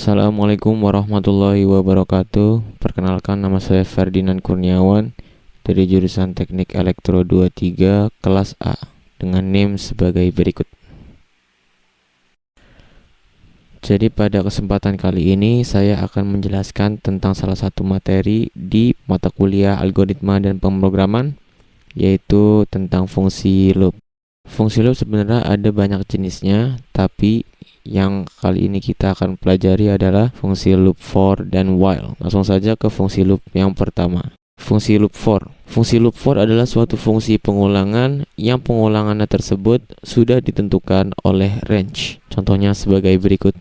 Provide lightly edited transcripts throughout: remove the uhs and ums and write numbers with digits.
Assalamualaikum warahmatullahi wabarakatuh. Perkenalkan, nama saya Ferdinand Kurniawan dari jurusan Teknik Elektro 23 kelas A dengan NIM sebagai berikut. Jadi pada kesempatan kali ini saya akan menjelaskan tentang salah satu materi di mata kuliah algoritma dan pemrograman, yaitu tentang fungsi loop. Fungsi loop sebenarnya ada banyak jenisnya, tapi yang kali ini kita akan pelajari adalah fungsi loop for dan while. Langsung saja ke fungsi loop yang pertama. Fungsi loop for. Fungsi loop for adalah suatu fungsi pengulangan yang pengulangannya tersebut sudah ditentukan oleh range. Contohnya sebagai berikut.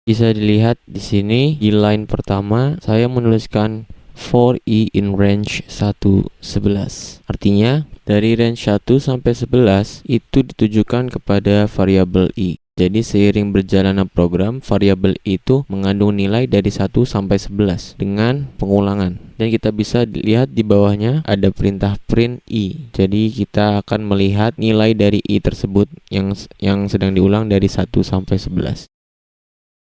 Bisa dilihat di sini di line pertama saya menuliskan for i in range 1-11. Artinya dari range 1 sampai 11 itu ditujukan kepada variabel i. Jadi seiring berjalannya program, variabel i itu mengandung nilai dari 1 sampai 11 dengan pengulangan. Dan kita bisa lihat di bawahnya ada perintah print i. Jadi kita akan melihat nilai dari i tersebut yang sedang diulang dari 1 sampai 11.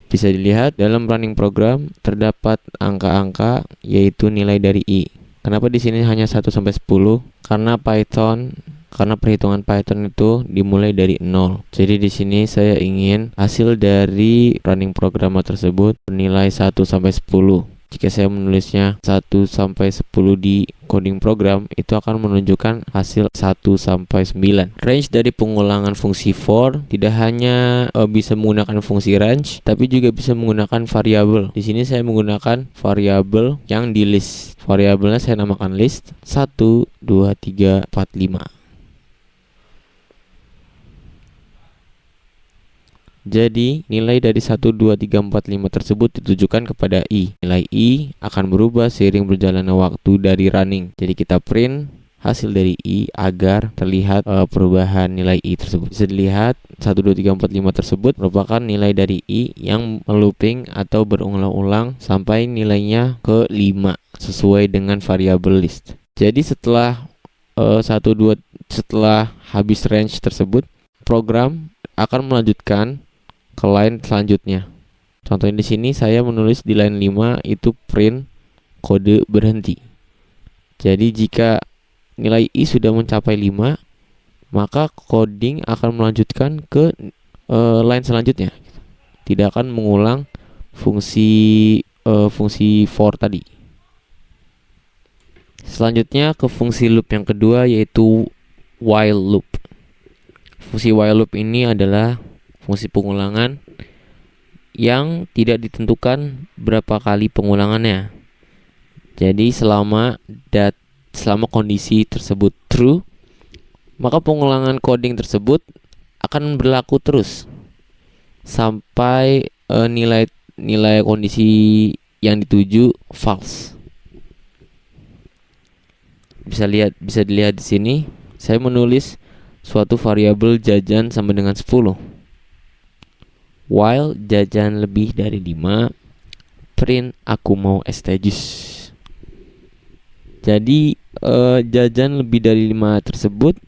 Bisa dilihat dalam running program terdapat angka-angka yaitu nilai dari i. Kenapa di sini hanya 1 sampai 10? Karena perhitungan Python itu dimulai dari 0. Jadi di sini saya ingin hasil dari running program tersebut bernilai 1 sampai 10. Jika saya menulisnya 1 sampai 10 di coding program, itu akan menunjukkan hasil 1 sampai 9. Range dari pengulangan fungsi for tidak hanya bisa menggunakan fungsi range, tapi juga bisa menggunakan variabel. Di sini saya menggunakan variabel yang di list. Variabelnya saya namakan list 1, 2, 3, 4, 5. Jadi, nilai dari 1, 2, 3, 4, 5 tersebut ditujukan kepada i. Nilai i akan berubah seiring berjalannya waktu dari running. Jadi kita print hasil dari i agar terlihat perubahan nilai i tersebut. Bisa dilihat 1, 2, 3, 4, 5 tersebut merupakan nilai dari i yang looping atau berulang-ulang sampai nilainya ke 5 sesuai dengan variabel list. Jadi setelah setelah habis range tersebut, program akan melanjutkan ke line selanjutnya. Contohnya di sini saya menulis di line 5 itu print kode berhenti. Jadi jika nilai i sudah mencapai 5, maka coding akan melanjutkan ke line selanjutnya. Tidak akan mengulang fungsi for tadi. Selanjutnya ke fungsi loop yang kedua, yaitu while loop. Fungsi while loop ini adalah fungsi pengulangan yang tidak ditentukan berapa kali pengulangannya. Jadi selama kondisi tersebut true, maka pengulangan coding tersebut akan berlaku terus sampai nilai kondisi yang dituju false. Bisa dilihat di sini saya menulis suatu variabel jajan sama dengan 10. While jajan lebih dari 5, print aku mau es teh jus. Jadi jajan lebih dari 5 tersebut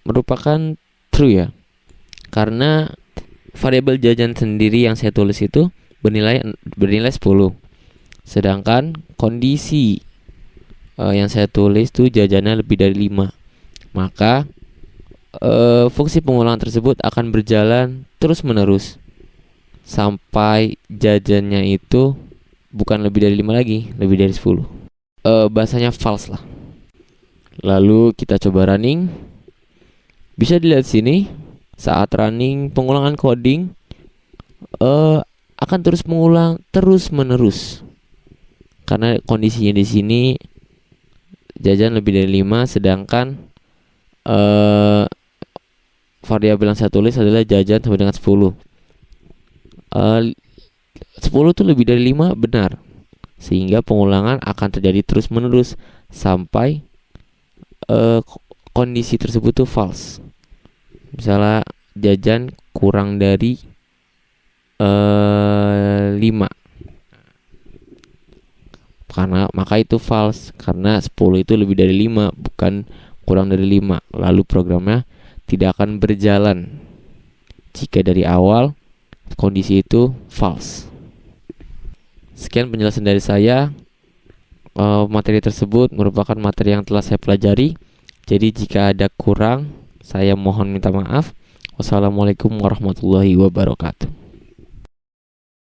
merupakan true ya. Karena variabel jajan sendiri yang saya tulis itu bernilai 10. Sedangkan kondisi yang saya tulis itu jajannya lebih dari 5. Maka fungsi pengulangan tersebut akan berjalan terus menerus sampai jajannya itu bukan lebih dari 5 lagi, lebih dari 10. Bahasanya false lah. Lalu kita coba running. Bisa dilihat sini, saat running pengulangan coding akan terus mengulang terus menerus. Karena kondisinya di sini jajan lebih dari 5, sedangkan variabel yang saya tulis adalah jajan sama dengan 10. 10 itu lebih dari 5 benar. Sehingga pengulangan akan terjadi terus menerus sampai kondisi tersebut tuh false. Misalnya jajan kurang dari 5. Karena maka itu false, karena 10 itu lebih dari 5, bukan kurang dari 5. Lalu programnya tidak akan berjalan jika dari awal kondisi itu false. Sekian penjelasan dari saya. Materi tersebut merupakan materi yang telah saya pelajari. Jadi jika ada kurang, saya mohon minta maaf. Wassalamualaikum warahmatullahi wabarakatuh.